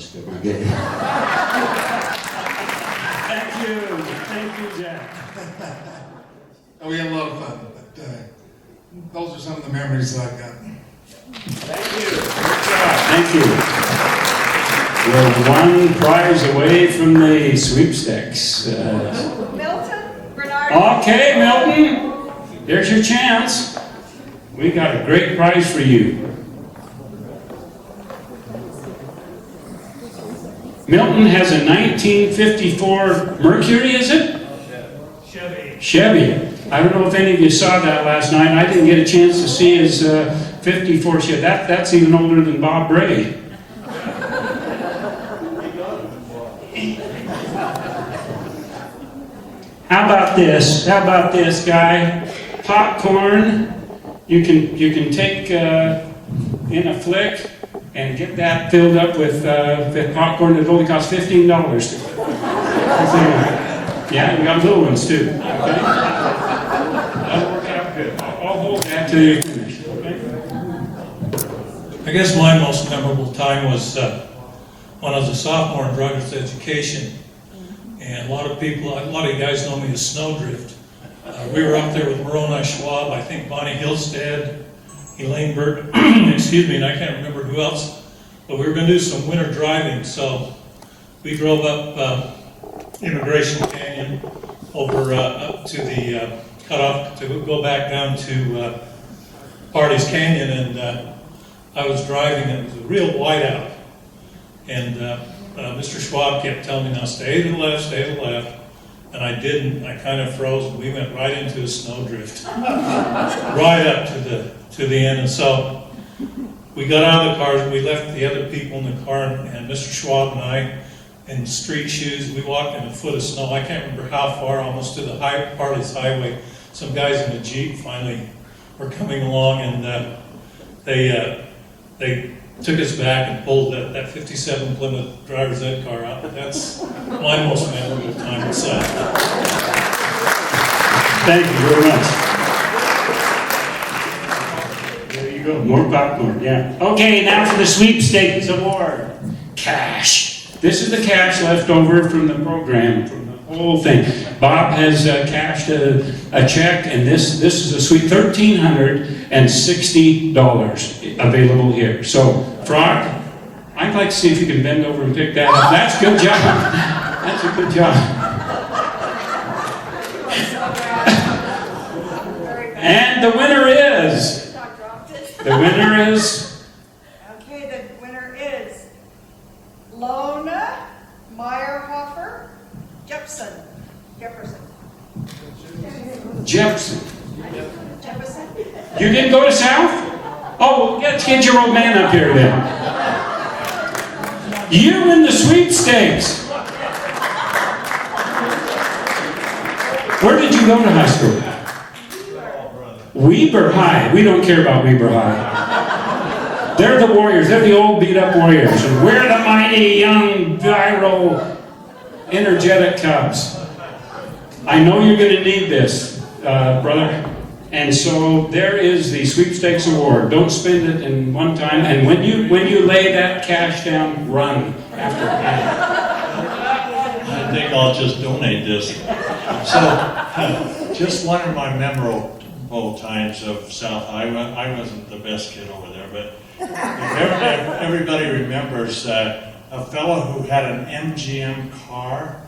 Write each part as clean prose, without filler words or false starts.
just kidding. Okay. Thank you, Jack. We had a lot of fun, but those are some of the memories that I've got. Thank you. Good job. Thank you. We're one prize away from the sweepstakes. Milton Bernard. Okay, Milton, here's your chance. We got a great prize for you. Milton has a 1954 Mercury, is it? Chevy. I don't know if any of you saw that last night. I didn't get a chance to see his 54 Chevy. That's even older than Bob Bray. How about this? How about this, guy? Popcorn. You can take in a flick and get that filled up with popcorn that only costs $15. Yeah, we got little ones too. Okay? That'll work out good. I'll hold that till you finish. Okay? I guess my most memorable time was when I was a sophomore in driver's education, and a lot of you guys know me as Snowdrift. We were up there with Moroni Schwab, I think Bonnie Hillstead, Elaine Burke, excuse me, and I can't remember who else, but we were going to do some winter driving, so we drove up Immigration Canyon over up to the cutoff to go back down to Party's Canyon, and I was driving, and it was a real whiteout, and Mr. Schwab kept telling me, now stay to the left, and I didn't. I kind of froze, and we went right into a snowdrift, right up to the end. And so we got out of the cars, we left the other people in the car, and Mr. Schwab and I, in street shoes, we walked in a foot of snow. I can't remember how far, almost to the Party's Highway. Some guys in a Jeep finally were coming along, and they took us back and pulled that 57 Plymouth driver's ed car out. That's my most memorable time at South. Thank you very much. There you go, more popcorn, yeah. Okay, now for the sweepstakes award. Cash. This is the cash left over from the program, from the whole thing. Bob has cashed a check, and this is a sweet $1,360 available here. So, Frog, I'd like to see if you can bend over and pick that up. That's a good job. That's a good job. And the winner is. The winner is. Okay, the winner is Lona Meyerhofer Jefferson. Jefferson. Jefferson. You didn't go to South? Oh, well, let's get your old man up here then. You win the sweepstakes. Where did you go to high school? Weber High. We don't care about Weber High. They're the Warriors. They're the old beat-up Warriors. And we're the mighty, young, viral, energetic Cubs. I know you're going to need this, brother. And so there is the sweepstakes award. Don't spend it in one time. And when you lay that cash down, run after that. I think I'll just donate this. So, just one of my memorable times of South. I wasn't the best kid over there, but if everybody remembers a fellow who had an MGM car,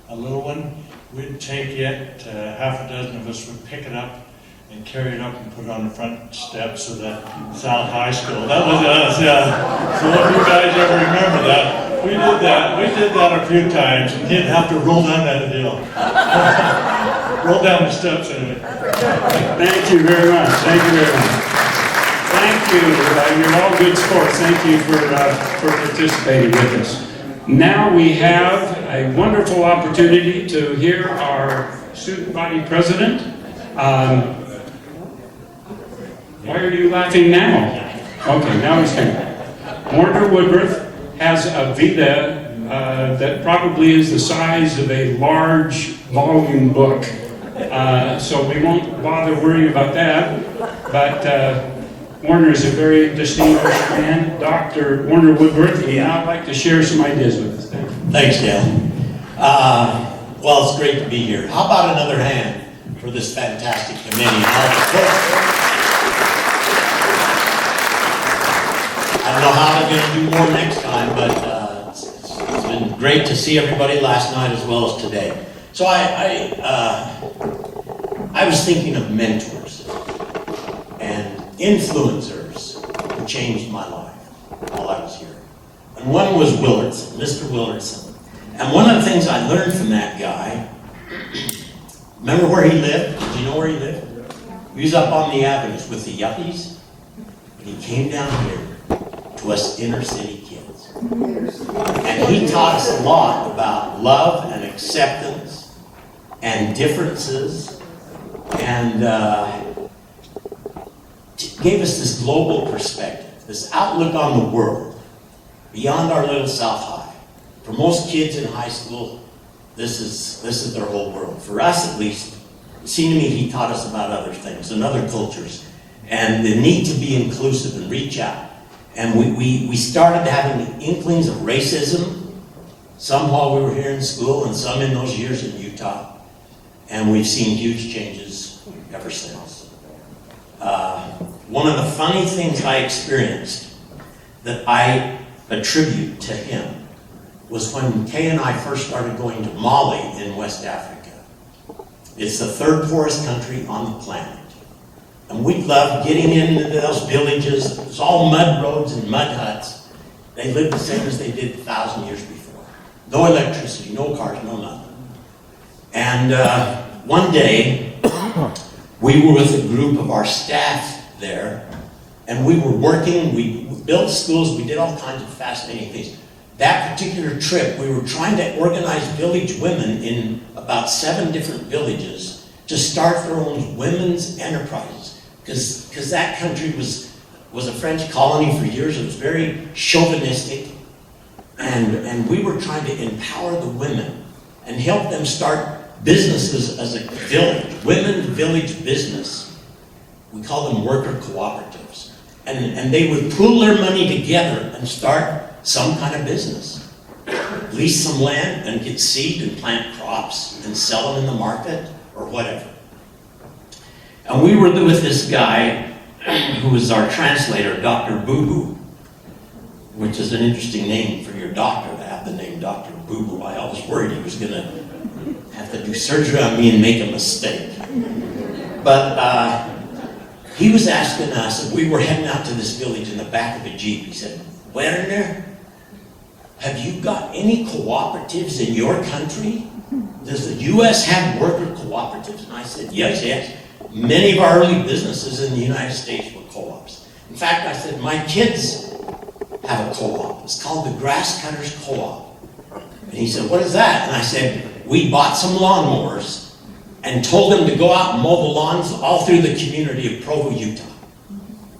a little one. We'd take it, half a dozen of us would pick it up and carry it up and put it on the front steps of the South High School. That was us, yeah. So if you guys ever remember that, we did that a few times, and you'd have to roll down that hill. Roll down the steps anyway. Thank you very much. Thank you very much. Thank you. You're all good sports. Thank you for participating with us. Now we have a wonderful opportunity to hear our student body president. Why are you laughing now? Okay, now he's coming. Warner Woodruff has a Vita that probably is the size of a large volume book. So we won't bother worrying about that. But Warner is a very distinguished man, Dr. Warner Woodworth, and I'd like to share some ideas with us. Thanks, Dale. Well, it's great to be here. How about another hand for this fantastic committee? I don't know how they're going to do more next time, but it's been great to see everybody last night as well as today. So I was thinking of mentors and influencers who changed my life while I was here. And one was Willardson, Mr. Willardson. And one of the things I learned from that guy, remember where he lived? Did you know where he lived? He was up on the avenues with the yuppies. And he came down here to us inner city kids. And he taught us a lot about love and acceptance and differences, and gave us this global perspective, this outlook on the world beyond our little South High. For most kids in high school, this is their whole world. For us, at least, it seemed to me he taught us about other things and other cultures, and the need to be inclusive and reach out. And we started having inklings of racism, some while we were here in school and some in those years in Utah. And we've seen huge changes ever since. One of the funny things I experienced that I attribute to him was when Kay and I first started going to Mali in West Africa. It's the third poorest country on the planet. And we loved getting into those villages. It was all mud roads and mud huts. They lived the same as they did 1,000 years before. No electricity, no cars, no nothing. And one day, we were with a group of our staff there, and we were working, we built schools, we did all kinds of fascinating things. That particular trip, we were trying to organize village women in about 7 different villages to start their own women's enterprises. Because that country was a French colony for years. It was very chauvinistic. And we were trying to empower the women and help them start businesses as a village, women's village business. We call them worker cooperatives. And they would pool their money together and start some kind of business. Lease some land and get seed and plant crops and sell them in the market or whatever. And we were with this guy who was our translator, Dr. Boo Boo, which is an interesting name for your doctor to have the name Dr. Boo Boo. I always worried he was going to have to do surgery on me and make a mistake. But he was asking us, and we were heading out to this village in the back of a Jeep. He said, Werner, have you got any cooperatives in your country? Does the U.S. have worker cooperatives? And I said, yes. Many of our early businesses in the United States were co-ops. In fact, I said, my kids have a co-op. It's called the Grass Cutters Co-op. And he said, what is that? And I said, we bought some lawnmowers and told them to go out and mow the lawns all through the community of Provo, Utah.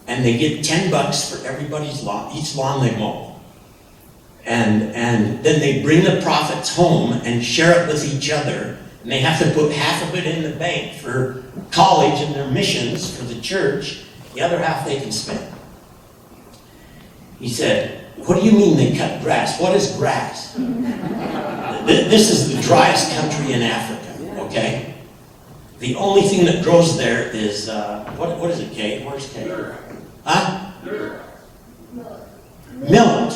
And they get $10 for everybody's lawn, each lawn they mow. And then they bring the profits home and share it with each other. And they have to put half of it in the bank for college and their missions for the church. The other half they can spend. He said, what do you mean they cut grass? What is grass? This is the driest country in Africa, okay? The only thing that grows there is, what is it, Kay? Where's Kay? Huh? Millet.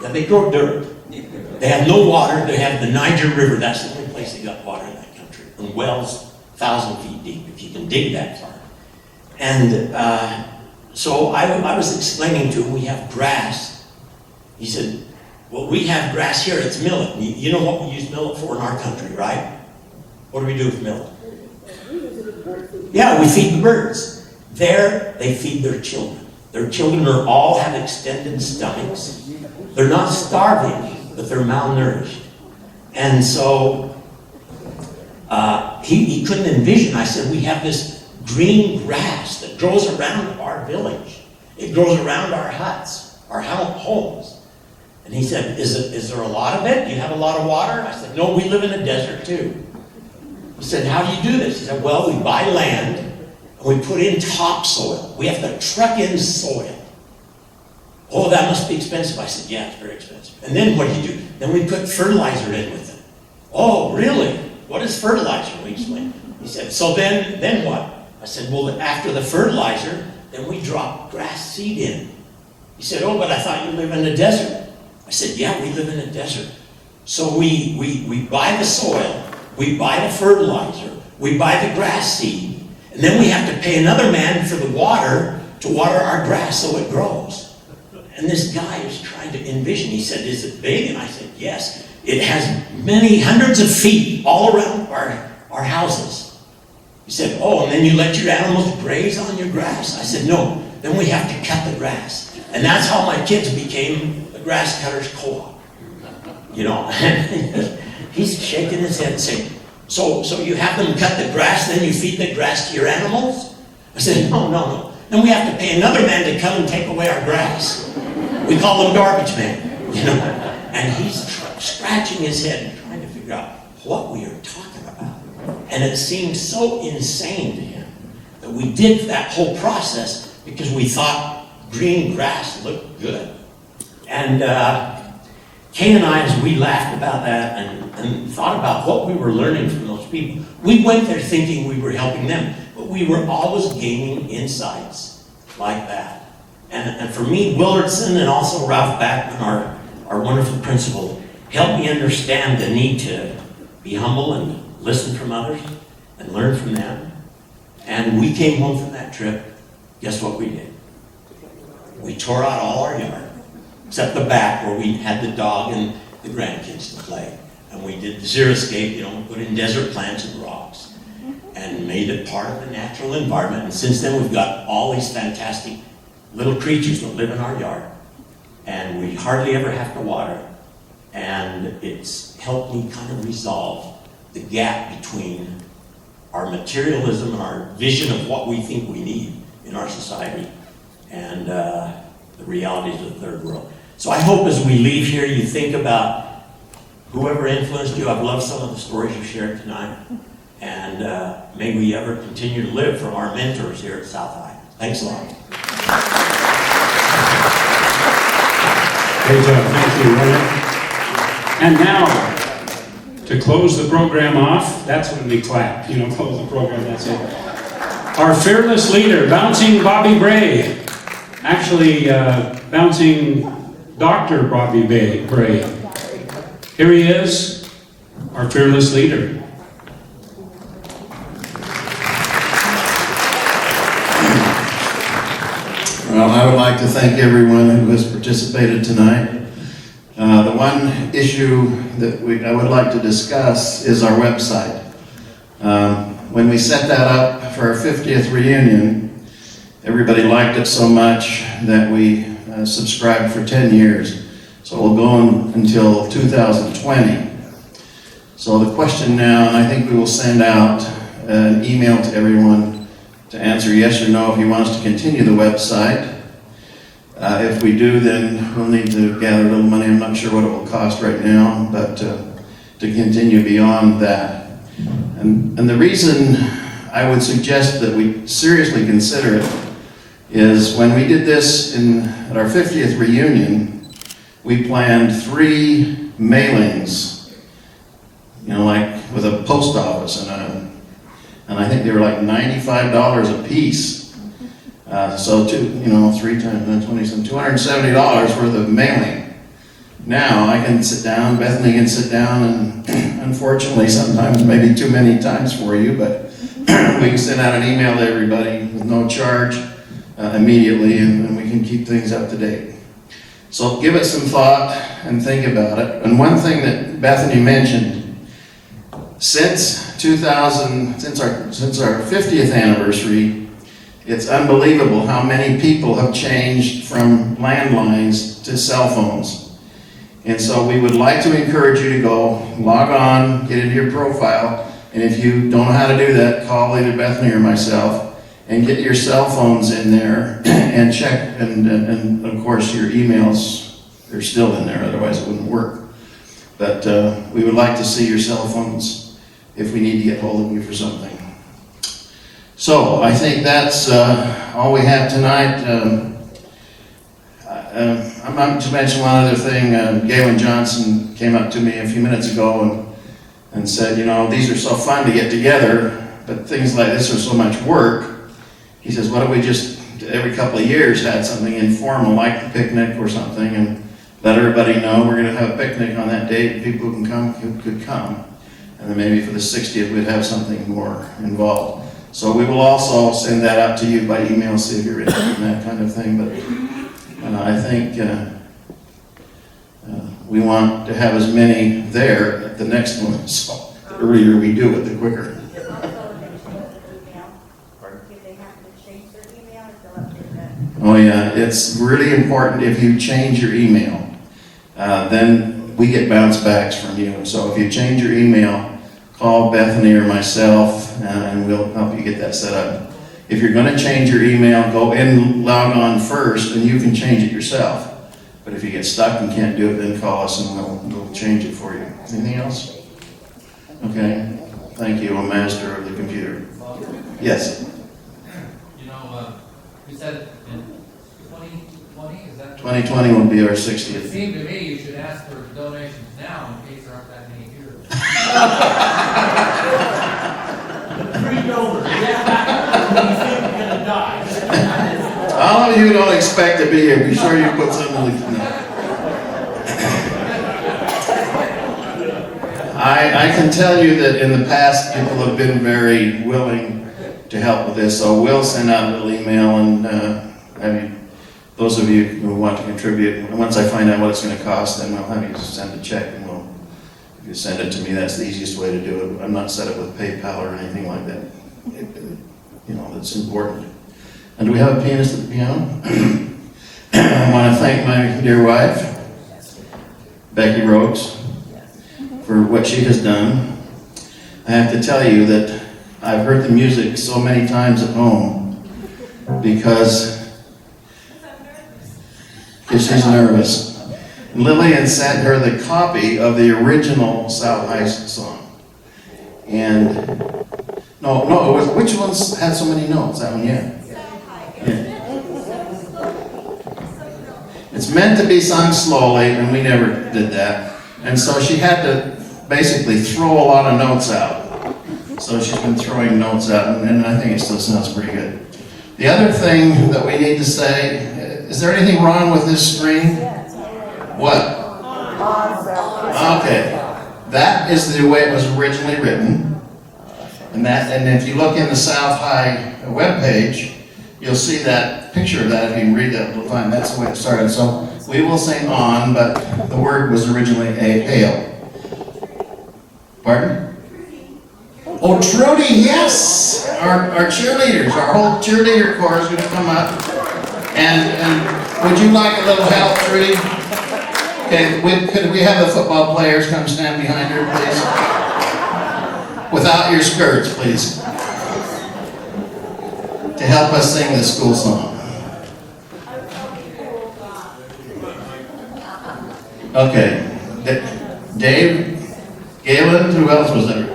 Yeah, they grow dirt. They have no water. They have the Niger River. That's the only place they got water in that country. And wells 1,000 feet deep, if you can dig that far. And so I was explaining to him, we have grass. He said, well, we have grass here. It's millet. You know what we use millet for in our country, right? What do we do with millet? Yeah, we feed the birds. There, they feed their children. Their children all have extended stomachs. They're not starving, but they're malnourished. And so he couldn't envision. I said, we have this green grass that grows around our village. It grows around our huts, our homes. And he said, is there a lot of it? Do you have a lot of water? I said, no, we live in a desert too. He said, how do you do this? He said, well, we buy land, We put in topsoil. We have to truck in soil. Oh, that must be expensive. I said, yeah, it's very expensive. And then what do you do? Then we put fertilizer in with it. Oh, really? What is fertilizer? We explained. He said, so then what? I said, well, after the fertilizer, then we drop grass seed in. He said, oh, but I thought you live in a desert. I said, yeah, we live in a desert. So we buy the soil, we buy the fertilizer, we buy the grass seed, and then we have to pay another man for the water to water our grass so it grows. And this guy is trying to envision. He said, is it big? And I said, yes. It has many hundreds of feet all around our houses. He said, oh, and then you let your animals graze on your grass? I said, no. Then we have to cut the grass. And that's how my kids became the Grass Cutters Co-op. You know, he's shaking his head and saying, so you have them cut the grass, then you feed the grass to your animals? I said, no. Then we have to pay another man to come and take away our grass. We call them garbage men, you know. And he's scratching his head and trying to figure out what we are talking about. And it seemed so insane to him that we did that whole process because we thought green grass looked good. And Kay and I, as we laughed about that and thought about what we were learning from those people, we went there thinking we were helping them, but we were always gaining insights like that. And for me, Willardson and also Ralph Backman, our wonderful principal, helped me understand the need to be humble and listen from others and learn from them. And we came home from that trip, guess what we did? We tore out all our yard, except the back where we had the dog and the grandkids to play. And we did the xeriscape, you know, put in desert plants and rocks and made it part of the natural environment. And since then we've got all these fantastic little creatures that live in our yard. And we hardly ever have to water. And it's helped me kind of resolve the gap between our materialism and our vision of what we think we need in our society and the realities of the third world. So I hope as we leave here, you think about whoever influenced you. I've loved some of the stories you shared tonight. And may we ever continue to live from our mentors here at South High. Thanks a lot. Great job, thank you, William. And now, to close the program off, that's when we clap, you know, close the program, that's it. Our fearless leader, Bouncing Bobby Bray. Actually, Bouncing Dr. Bobby Bray. Here he is, our fearless leader. Well, I would like to thank everyone who has participated tonight. The one issue that I would like to discuss is our website. When we set that up for our 50th reunion, everybody liked it so much that we subscribed for 10 years. So we'll go on until 2020. So the question now, and I think we will send out an email to everyone to answer yes or no if he wants to continue the website. If we do, then we'll need to gather a little money. I'm not sure what it will cost right now, but to continue beyond that. And the reason I would suggest that we seriously consider it is when we did this at our 50th reunion, we planned 3 mailings, you know, like with a post office, and I think they were like $95 a piece. So 3 times 20, $270 worth of mailing. Now I can sit down, Bethany can sit down, and unfortunately sometimes maybe too many times for you, but we can send out an email to everybody with no charge immediately, and we can keep things up to date. So give it some thought and think about it. And one thing that Bethany mentioned, since our 50th anniversary, it's unbelievable how many people have changed from landlines to cell phones. And so we would like to encourage you to go log on, get into your profile, and if you don't know how to do that, call either Bethany or myself and get your cell phones in there and check, and of course your emails are still in there, otherwise it wouldn't work. But we would like to see your cell phones if we need to get hold of you for something. So I think that's all we have tonight. I'm going to mention one other thing. Galen Johnson came up to me a few minutes ago and said, you know, these are so fun to get together, but things like this are so much work. He says, why don't we just every couple of years had something informal like the picnic or something, and let everybody know we're going to have a picnic on that date, and people who can come could come. And then maybe for the 60th we'd have something more involved. So we will also send that out to you by email, see if you're interested in that kind of thing. But I think we want to have as many there at the next one. So the earlier we do it, the quicker. Oh yeah, it's really important if you change your email. Then we get bounce backs from you. So if you change your email, call Bethany or myself and we'll help you get that set up. If you're going to change your email, go in, log on first, and you can change it yourself. But if you get stuck and can't do it, then call us and we'll change it for you. Anything else? Okay. Thank you, a master of the computer. Yes? You know, you said in 2020, is that? 2020 will be our It 60th. seemed to me you should ask for donations now in case there aren't that many here. All of you who don't expect to be here, be sure you put something in the... No. I can tell you that in the past, people have been very willing to help with this, so we'll send out a little email and those of you who want to contribute, once I find out what it's going to cost, then we'll have you send a check and if you send it to me, that's the easiest way to do it. I'm not set up with PayPal or anything like that. You know, that's important. And do we have a pianist at the piano? I want to thank my dear wife, Becky Rhodes, for what she has done. I have to tell you that I've heard the music so many times at home because she's nervous. Lillian sent her the copy of the original South High song. And no, it was, which ones had so many notes? That one, yeah. It's meant to be sung slowly, and we never did that. And so she had to basically throw a lot of notes out. So she's been throwing notes out, and I think it still sounds pretty good. The other thing that we need to say, is there anything wrong with this screen? What? Okay. That is the way it was originally written. And if you look in the South High webpage, you'll see that picture of that. If you can read that a little time, that's the way it started. So we will sing on, but the word was originally hail. Pardon? Oh, Trudy, yes! Our cheerleaders, our whole cheerleader corps is going to come up. And would you like a little help, Trudy? Okay, could we have the football players come stand behind her, please? Without your skirts, please. To help us sing the school song. Okay. Dave, Galen, who else was there?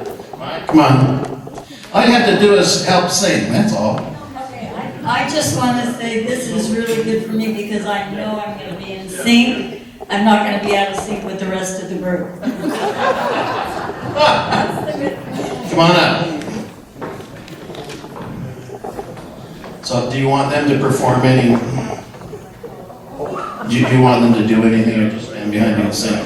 Come on. All you have to do is help sing, that's all. Okay, I just want to say this is really good for me because I know I'm going to be in sync. I'm not going to be out of sync with the rest of the group. Come on up. So do you want them to perform any, do you want them to do anything or just stand behind you and sing?